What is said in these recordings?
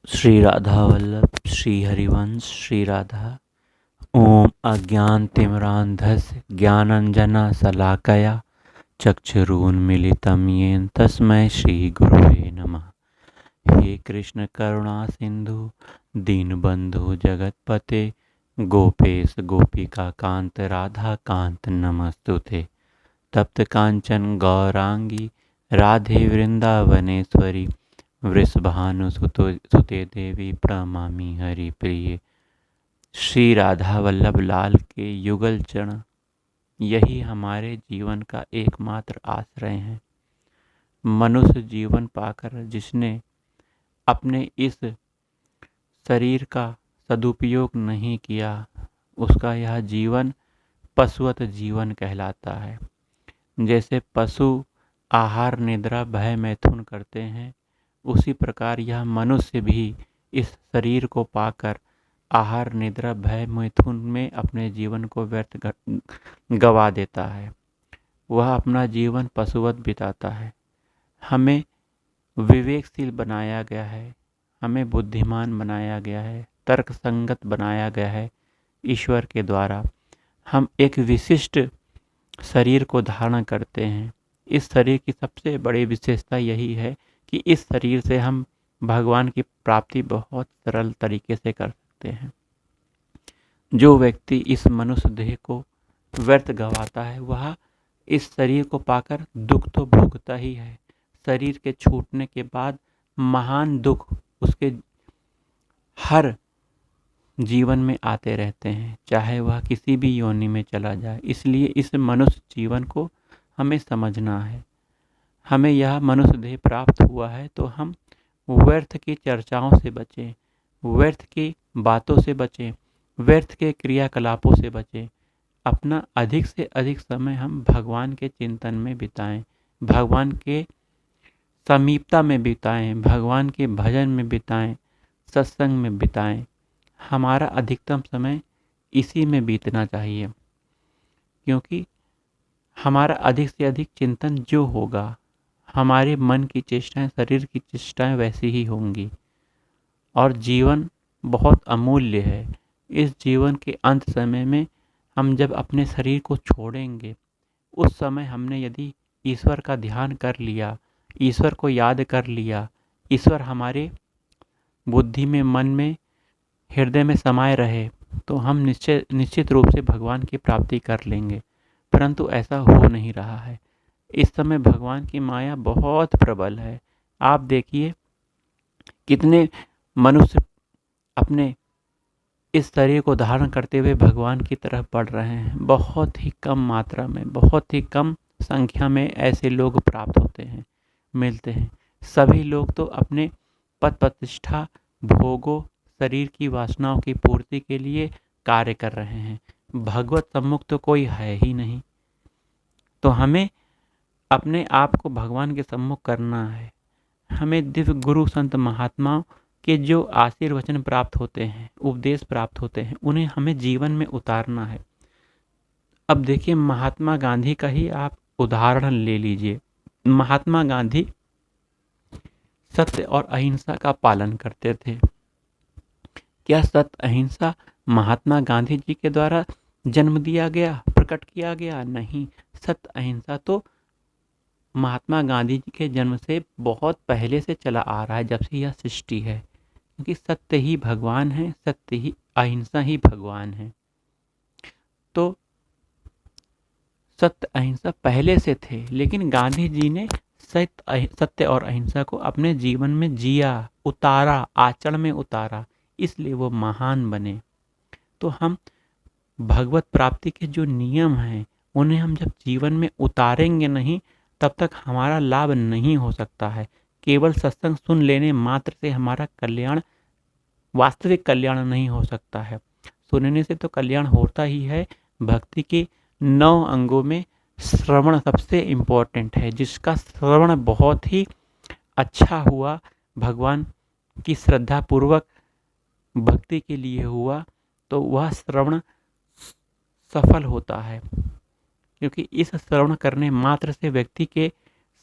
श्री राधा वल्लभ श्री हरिवंश श्री राधा। ओम अज्ञानतिमिरान्धस्य ज्ञानाञ्जना शलाकया चक्षुरुन्मीलितं येन तस्मै श्रीगुरवे नमः। हे कृष्ण करुणा सिंधु दीनबंधु जगतपते गोपेश गोपिका कांत राधा कांत नमस्तुते। तप्त कांचन गौरांगी राधे वृंदावनेश्वरी वृषभानुसुते देवी प्रणमामि हरिप्रिये। श्री राधा वल्लभ लाल के युगल चरण यही हमारे जीवन का एकमात्र आश्रय है। मनुष्य जीवन पाकर जिसने अपने इस शरीर का सदुपयोग नहीं किया, उसका यह जीवन पशुवत जीवन कहलाता है। जैसे पशु आहार निद्रा भय मैथुन करते हैं, उसी प्रकार यह मनुष्य भी इस शरीर को पाकर आहार निद्रा भय मैथुन में अपने जीवन को व्यर्थ गवा देता है। वह अपना जीवन पशुवत बिताता है। हमें विवेकशील बनाया गया है, हमें बुद्धिमान बनाया गया है, तर्क संगत बनाया गया है ईश्वर के द्वारा। हम एक विशिष्ट शरीर को धारण करते हैं। इस शरीर की सबसे बड़ी विशेषता यही है कि इस शरीर से हम भगवान की प्राप्ति बहुत सरल तरीके से कर सकते हैं। जो व्यक्ति इस मनुष्य देह को व्यर्थ गंवाता है, वह इस शरीर को पाकर दुख तो भोगता ही है। शरीर के छूटने के बाद महान दुख उसके हर जीवन में आते रहते हैं, चाहे वह किसी भी योनि में चला जाए। इसलिए इस मनुष्य जीवन को हमें समझना है। हमें यह मनुष्य देह प्राप्त हुआ है तो हम व्यर्थ की चर्चाओं से बचें, व्यर्थ की बातों से बचें, व्यर्थ के क्रियाकलापों से बचें। अपना अधिक से अधिक समय हम भगवान के चिंतन में बिताएं, भगवान के समीपता में बिताएं, भगवान के भजन में बिताएं, सत्संग में बिताएं। हमारा अधिकतम समय इसी में बीतना चाहिए, क्योंकि हमारा अधिक से अधिक चिंतन जो होगा, हमारे मन की चेष्टाएं, शरीर की चेष्टाएं वैसी ही होंगी। और जीवन बहुत अमूल्य है। इस जीवन के अंत समय में हम जब अपने शरीर को छोड़ेंगे, उस समय हमने यदि ईश्वर का ध्यान कर लिया, ईश्वर को याद कर लिया, ईश्वर हमारे बुद्धि में, मन में, हृदय में समाये रहे, तो हम निश्चित रूप से भगवान की प्राप्ति कर लेंगे। परंतु ऐसा हो नहीं रहा है। इस समय भगवान की माया बहुत प्रबल है। आप देखिए कितने मनुष्य अपने इस शरीर को धारण करते हुए भगवान की तरफ बढ़ रहे हैं। बहुत ही कम मात्रा में, बहुत ही कम संख्या में ऐसे लोग प्राप्त होते हैं, मिलते हैं। सभी लोग तो अपने पद प्रतिष्ठा, भोगों, शरीर की वासनाओं की पूर्ति के लिए कार्य कर रहे हैं। भगवत सम्मुख तो कोई है ही नहीं। तो हमें अपने आप को भगवान के सम्मुख करना है। हमें दिव्य गुरु संत महात्माओं के जो आशीर्वचन प्राप्त होते हैं, उपदेश प्राप्त होते हैं, उन्हें हमें जीवन में उतारना है। अब देखिए, महात्मा गांधी का ही आप उदाहरण ले लीजिए। महात्मा गांधी सत्य और अहिंसा का पालन करते थे। क्या सत्य अहिंसा महात्मा गांधी जी के द्वारा जन्म दिया गया, प्रकट किया गया? नहीं। सत्य अहिंसा तो महात्मा गांधी जी के जन्म से बहुत पहले से चला आ रहा है, जब से यह सृष्टि है। क्योंकि सत्य ही भगवान है, सत्य ही, अहिंसा ही भगवान है। तो सत्य अहिंसा पहले से थे, लेकिन गांधी जी ने सत्य और अहिंसा को अपने जीवन में जिया, उतारा, आचरण में उतारा, इसलिए वो महान बने। तो हम भगवत प्राप्ति के जो नियम हैं, उन्हें हम जब जीवन में उतारेंगे नहीं, तब तक हमारा लाभ नहीं हो सकता है। केवल सत्संग सुन लेने मात्र से हमारा कल्याण, वास्तविक कल्याण नहीं हो सकता है। सुनने से तो कल्याण होता ही है। भक्ति के 9 अंगों में श्रवण सबसे इम्पोर्टेंट है। जिसका श्रवण बहुत ही अच्छा हुआ, भगवान की श्रद्धा पूर्वक भक्ति के लिए हुआ, तो वह श्रवण सफल होता है। क्योंकि इस श्रवण करने मात्र से व्यक्ति के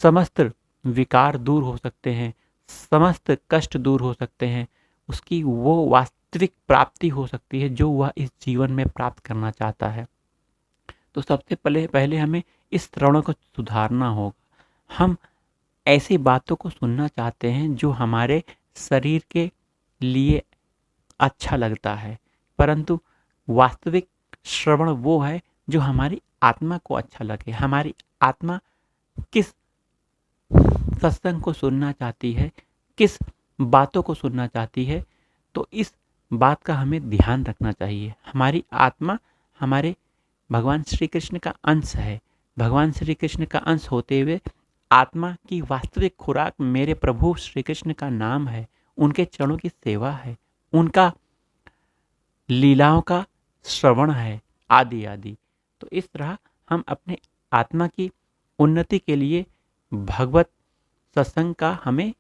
समस्त विकार दूर हो सकते हैं, समस्त कष्ट दूर हो सकते हैं, उसकी वो वास्तविक प्राप्ति हो सकती है जो वह इस जीवन में प्राप्त करना चाहता है। तो सबसे पहले पहले हमें इस श्रवण को सुधारना होगा। हम ऐसी बातों को सुनना चाहते हैं जो हमारे शरीर के लिए अच्छा लगता है, परंतु वास्तविक श्रवण वो है जो हमारी आत्मा को अच्छा लगे। हमारी आत्मा किस सत्संग को सुनना चाहती है, किस बातों को सुनना चाहती है, तो इस बात का हमें ध्यान रखना चाहिए। हमारी आत्मा हमारे भगवान श्री कृष्ण का अंश है। भगवान श्री कृष्ण का अंश होते हुए आत्मा की वास्तविक खुराक मेरे प्रभु श्री कृष्ण का नाम है, उनके चरणों की सेवा है, उनका लीलाओं का श्रवण है, आदि आदि। तो इस तरह हम अपने आत्मा की उन्नति के लिए भगवत सत्संग का हमें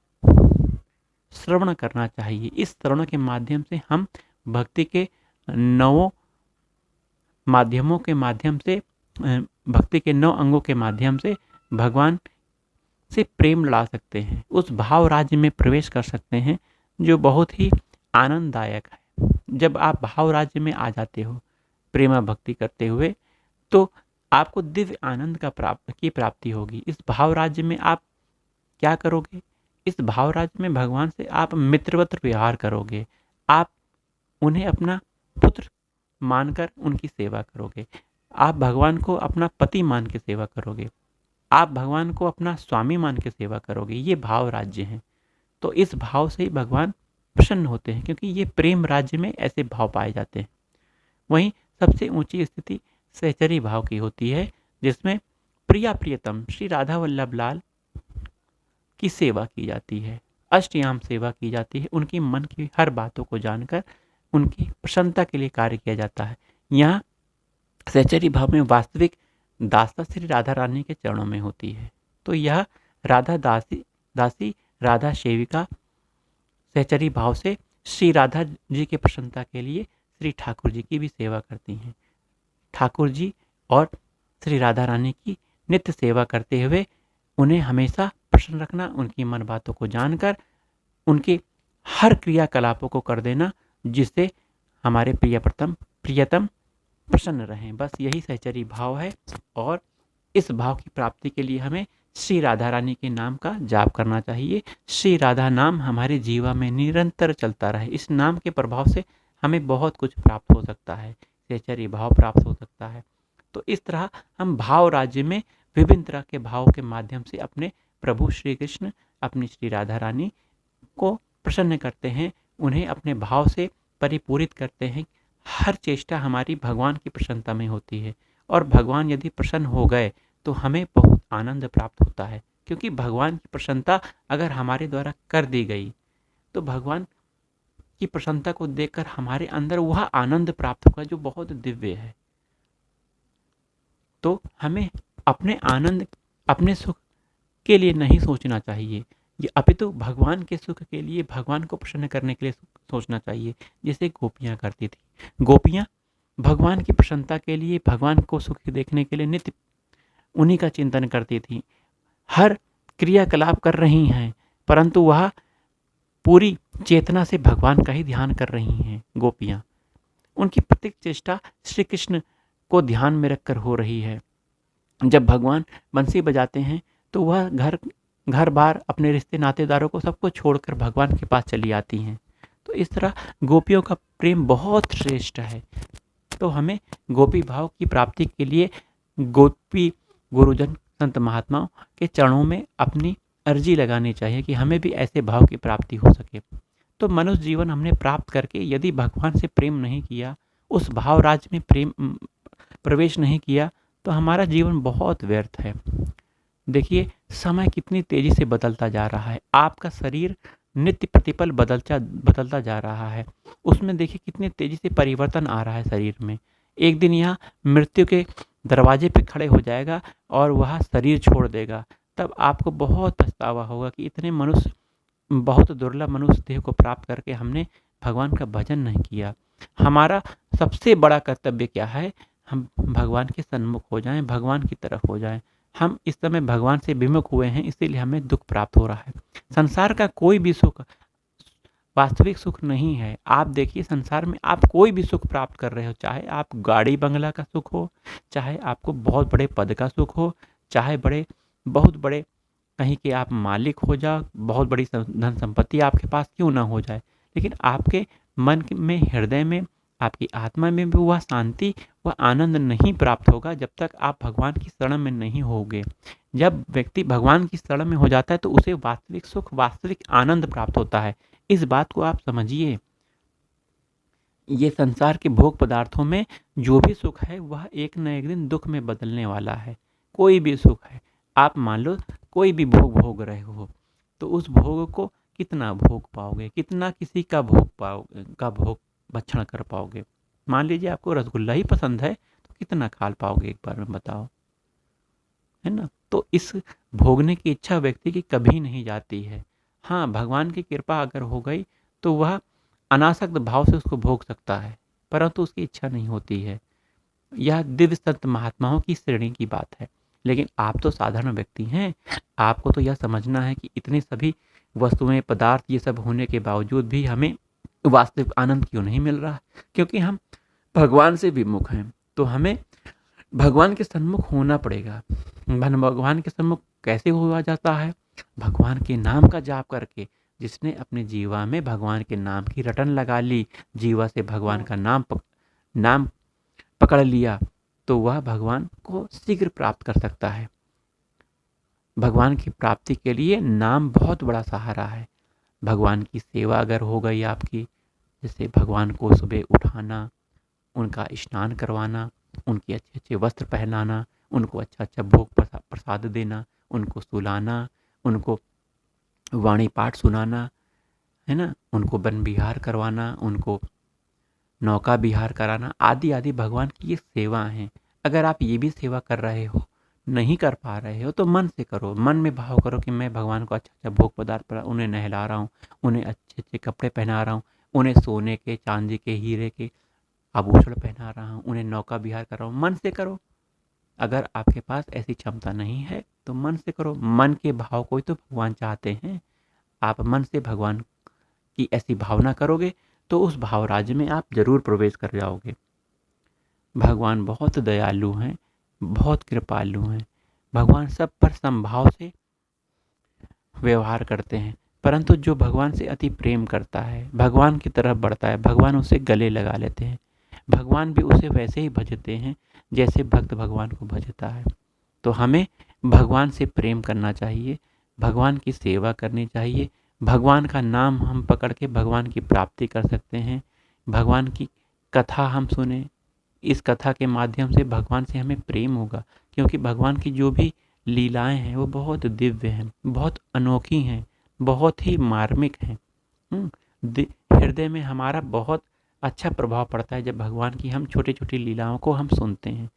श्रवण करना चाहिए। इस श्रवण के माध्यम से हम भक्ति के नवों माध्यमों के माध्यम से, भक्ति के 9 अंगों के माध्यम से भगवान से प्रेम ला सकते हैं, उस भाव राज्य में प्रवेश कर सकते हैं जो बहुत ही आनंददायक है। जब आप भाव राज्य में आ जाते हो प्रेमा भक्ति करते हुए, तो आपको दिव्य आनंद की प्राप्ति होगी। इस भाव राज्य में आप क्या करोगे? इस भाव राज्य में भगवान से आप मित्रवत व्यवहार करोगे। आप उन्हें अपना पुत्र मानकर उनकी सेवा करोगे। आप भगवान को अपना पति मान के सेवा करोगे। आप भगवान को अपना स्वामी मान के सेवा करोगे। ये भाव राज्य हैं। तो इस भाव से ही भगवान प्रसन्न होते हैं, क्योंकि ये प्रेम राज्य में ऐसे भाव पाए जाते हैं। वहीं सबसे ऊंची स्थिति सहचरी भाव की होती है, जिसमें प्रिया प्रियतम श्री राधा वल्लभ लाल की सेवा की जाती है, अष्टयाम सेवा की जाती है। उनकी मन की हर बातों को जानकर उनकी प्रसन्नता के लिए कार्य किया जाता है। यहाँ सहचरी भाव में वास्तविक दासता श्री राधा रानी के चरणों में होती है। तो यह राधा दासी राधा सेविका सहचरी भाव से श्री राधा जी के प्रसन्नता के लिए श्री ठाकुर जी की भी सेवा करती हैं। ठाकुर जी और श्री राधा रानी की नित्य सेवा करते हुए उन्हें हमेशा प्रसन्न रखना, उनकी मन बातों को जानकर उनके हर क्रियाकलापों को कर देना, जिससे हमारे प्रियतम प्रसन्न रहें। बस यही सहचरी भाव है। और इस भाव की प्राप्ति के लिए हमें श्री राधा रानी के नाम का जाप करना चाहिए। श्री राधा नाम हमारे जीवन में निरंतर चलता रहे। इस नाम के प्रभाव से हमें बहुत कुछ प्राप्त हो सकता है, सहचरी भाव प्राप्त हो सकता है। तो इस तरह हम भाव राज्य में विभिन्न तरह के भावों के माध्यम से अपने प्रभु श्री कृष्ण, अपनी श्री राधा रानी को प्रसन्न करते हैं, उन्हें अपने भाव से परिपूरित करते हैं। हर चेष्टा हमारी भगवान की प्रसन्नता में होती है, और भगवान यदि प्रसन्न हो गए तो हमें बहुत आनंद प्राप्त होता है। क्योंकि भगवान की प्रसन्नता अगर हमारे द्वारा कर दी गई तो भगवान की प्रसन्नता को देखकर हमारे अंदर वह आनंद प्राप्त होगा जो बहुत दिव्य है। तो हमें अपने आनंद, अपने सुख के लिए नहीं सोचना चाहिए, ये अपितु भगवान के सुख के लिए, भगवान को प्रसन्न करने के लिए सोचना चाहिए, जैसे गोपियाँ करती थी। गोपियाँ भगवान की प्रसन्नता के लिए, भगवान को सुख देखने के लिए नित्य उन्हीं का चिंतन करती थी। हर क्रियाकलाप कर रही हैं, परंतु वह पूरी चेतना से भगवान का ही ध्यान कर रही हैं। गोपियाँ, उनकी प्रत्येक चेष्टा श्री कृष्ण को ध्यान में रखकर हो रही है। जब भगवान बंसी बजाते हैं तो वह घर बार अपने रिश्ते नातेदारों को सबको छोड़कर भगवान के पास चली आती हैं। तो इस तरह गोपियों का प्रेम बहुत श्रेष्ठ है। तो हमें गोपी भाव की प्राप्ति के लिए गोपी गुरुजन संत महात्माओं के चरणों में अपनी अर्जी लगानी चाहिए कि हमें भी ऐसे भाव की प्राप्ति हो सके। तो मनुष्य जीवन हमने प्राप्त करके यदि भगवान से प्रेम नहीं किया, उस भाव राज्य में प्रेम प्रवेश नहीं किया, तो हमारा जीवन बहुत व्यर्थ है। देखिए समय कितनी तेजी से बदलता जा रहा है। आपका शरीर नित्य प्रतिपल बदलता जा रहा है। उसमें देखिए कितनी तेजी से परिवर्तन आ रहा है शरीर में। एक दिन यहाँ मृत्यु के दरवाजे पे खड़े हो जाएगा और वह शरीर छोड़ देगा। तब आपको बहुत पछतावा होगा कि इतने मनुष्य, बहुत दुर्लभ मनुष्य देह को प्राप्त करके हमने भगवान का भजन नहीं किया। हमारा सबसे बड़ा कर्तव्य क्या है? हम भगवान के सन्मुख हो जाएं, भगवान की तरफ हो जाएं। हम इस समय भगवान से विमुख हुए हैं, इसीलिए हमें दुख प्राप्त हो रहा है। संसार का कोई भी सुख वास्तविक सुख नहीं है। आप देखिए संसार में आप कोई भी सुख प्राप्त कर रहे हो, चाहे आप गाड़ी बंगला का सुख हो, चाहे आपको बहुत बड़े पद का सुख हो, चाहे बहुत बड़े कहीं के आप मालिक हो जाओ, बहुत बड़ी धन संपत्ति आपके पास क्यों ना हो जाए, लेकिन आपके में, हृदय में, आपकी आत्मा में भी वह शांति, वह आनंद नहीं प्राप्त होगा जब तक आप भगवान की शरण में नहीं होगे। जब व्यक्ति भगवान की शरण में हो जाता है तो उसे वास्तविक सुख, वास्तविक आनंद प्राप्त होता है। इस बात को आप समझिए। ये संसार के भोग पदार्थों में जो भी सुख है वह एक न एक दिन दुख में बदलने वाला है। कोई भी सुख है, आप मान लो कोई भी भोग भोग रहे हो, तो उस भोग को कितना भोग पाओगे, कितना किसी का भोग भक्षण कर पाओगे। मान लीजिए आपको रसगुल्ला ही पसंद है तो कितना खा पाओगे, एक बार में बताओ, है ना। तो इस भोगने की इच्छा व्यक्ति की कभी नहीं जाती है। हाँ, भगवान की कृपा अगर हो गई तो वह अनासक्त भाव से उसको भोग सकता है, परंतु उसकी इच्छा नहीं होती है। यह दिव्य संत महात्माओं की श्रेणी की बात है। लेकिन आप तो साधारण व्यक्ति हैं, आपको तो यह समझना है कि इतने सभी वस्तुएं, पदार्थ, ये सब होने के बावजूद भी हमें वास्तविक आनंद क्यों नहीं मिल रहा, क्योंकि हम भगवान से विमुख हैं। तो हमें भगवान के सन्मुख होना पड़ेगा। भगवान के सन्मुख कैसे हुआ जाता है? भगवान के नाम का जाप करके। जिसने अपने जीवा में भगवान के नाम की रटन लगा ली, जीवा से भगवान का नाम पकड़ लिया, तो वह भगवान को शीघ्र प्राप्त कर सकता है। भगवान की प्राप्ति के लिए नाम बहुत बड़ा सहारा है। भगवान की सेवा अगर हो गई आपकी, जैसे भगवान को सुबह उठाना, उनका स्नान करवाना, उनके अच्छे अच्छे वस्त्र पहनाना, उनको अच्छा अच्छा भोग प्रसाद देना, उनको सुलाना, उनको वाणी पाठ सुनाना, है ना, उनको वन विहार करवाना, उनको नौका विहार कराना, आदि आदि भगवान की ये सेवा हैं। अगर आप ये भी सेवा कर रहे हो, नहीं कर पा रहे हो, तो मन से करो। मन में भाव करो कि मैं भगवान को अच्छा अच्छा भोग पदार्थ पर उन्हें नहला रहा हूँ, उन्हें अच्छे अच्छे कपड़े पहना रहा हूँ, उन्हें सोने के, चांदी के, हीरे के आभूषण पहना रहा हूँ, उन्हें नौका विहार कर रहा हूँ। मन से करो। अगर आपके पास ऐसी क्षमता नहीं है तो मन से करो। मन के भाव को ही तो भगवान चाहते हैं। आप मन से भगवान की ऐसी भावना करोगे तो उस भाव राज्य में आप जरूर प्रवेश कर जाओगे। भगवान बहुत दयालु हैं, बहुत कृपालु हैं। भगवान सब पर समभाव से व्यवहार करते हैं, परंतु जो भगवान से अति प्रेम करता है, भगवान की तरफ बढ़ता है, भगवान उसे गले लगा लेते हैं। भगवान भी उसे वैसे ही भजते हैं जैसे भक्त भगवान को भजता है। तो हमें भगवान से प्रेम करना चाहिए, भगवान की सेवा करनी चाहिए। भगवान का नाम हम पकड़ के भगवान की प्राप्ति कर सकते हैं। भगवान की कथा हम सुने, इस कथा के माध्यम से भगवान से हमें प्रेम होगा, क्योंकि भगवान की जो भी लीलाएं हैं वो बहुत दिव्य हैं, बहुत अनोखी हैं, बहुत ही मार्मिक हैं। हृदय में हमारा बहुत अच्छा प्रभाव पड़ता है जब भगवान की हम छोटी छोटी लीलाओं को हम सुनते हैं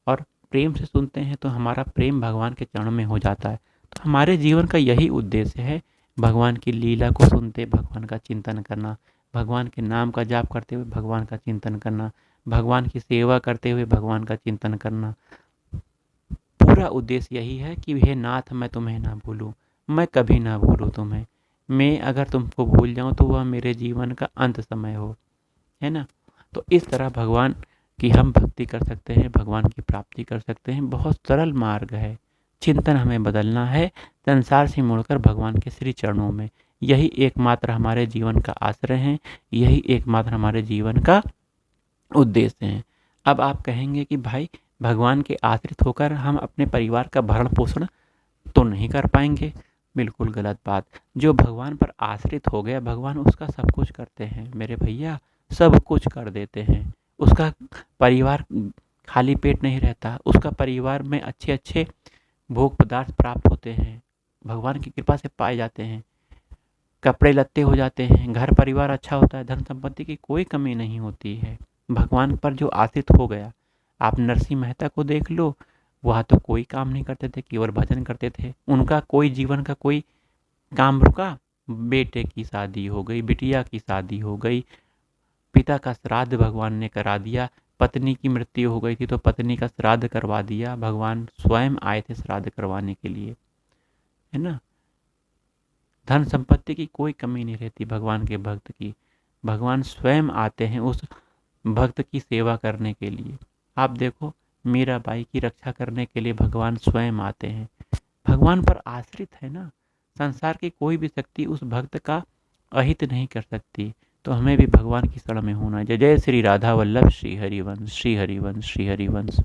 और प्रेम से सुनते हैं, तो हमारा प्रेम भगवान के चरणों में हो जाता है। तो हमारे जीवन का यही उद्देश्य है, भगवान की लीला को सुनते भगवान का चिंतन करना, भगवान के नाम का जाप करते हुए भगवान का चिंतन करना, भगवान की सेवा करते हुए भगवान का चिंतन करना। पूरा उद्देश्य यही है कि हे नाथ, मैं तुम्हें ना भूलूं, मैं कभी ना भूलूं तुम्हें। मैं अगर तुमको भूल जाऊं तो वह मेरे जीवन का अंत समय हो, है ना। तो इस तरह भगवान की हम भक्ति कर सकते हैं, भगवान की प्राप्ति कर सकते हैं। बहुत सरल मार्ग है। चिंतन हमें बदलना है, संसार से मुड़कर भगवान के श्री चरणों में। यही एकमात्र हमारे जीवन का आश्रय है, यही एकमात्र हमारे जीवन का उद्देश्य है। अब आप कहेंगे कि भाई भगवान के आश्रित होकर हम अपने परिवार का भरण पोषण तो नहीं कर पाएंगे। बिल्कुल गलत बात। जो भगवान पर आश्रित हो गया, भगवान उसका सब कुछ करते हैं मेरे भैया, सब कुछ कर देते हैं। उसका परिवार खाली पेट नहीं रहता, उसका परिवार में अच्छे अच्छे भोग पदार्थ प्राप्त होते हैं, भगवान की कृपा से पाए जाते हैं, कपड़े लत्ते हो जाते हैं, घर परिवार अच्छा होता है, धन संपत्ति की कोई कमी नहीं होती है। भगवान पर जो आश्रित हो गया, आप नरसिंह मेहता को देख लो, वह तो कोई काम नहीं करते थे, केवल भजन करते थे। उनका कोई जीवन का कोई काम रुका, बेटे की शादी हो गई, बिटिया की शादी हो गई, पिता का श्राद्ध भगवान ने करा दिया, पत्नी की मृत्यु हो गई थी तो पत्नी का श्राद्ध करवा दिया, भगवान स्वयं आए थे श्राद्ध करवाने के लिए, है ना। धन संपत्ति की कोई कमी नहीं रहती भगवान के भक्त की। भगवान स्वयं आते हैं उस भक्त की सेवा करने के लिए। आप देखो, मीराबाई की रक्षा करने के लिए भगवान स्वयं आते हैं। भगवान पर आश्रित है ना, संसार की कोई भी शक्ति उस भक्त का अहित नहीं कर सकती। तो हमें भी भगवान की शरण में होना। जय जय श्री राधा वल्लभ श्री हरिवंश, श्री हरिवंश, श्री हरिवंश।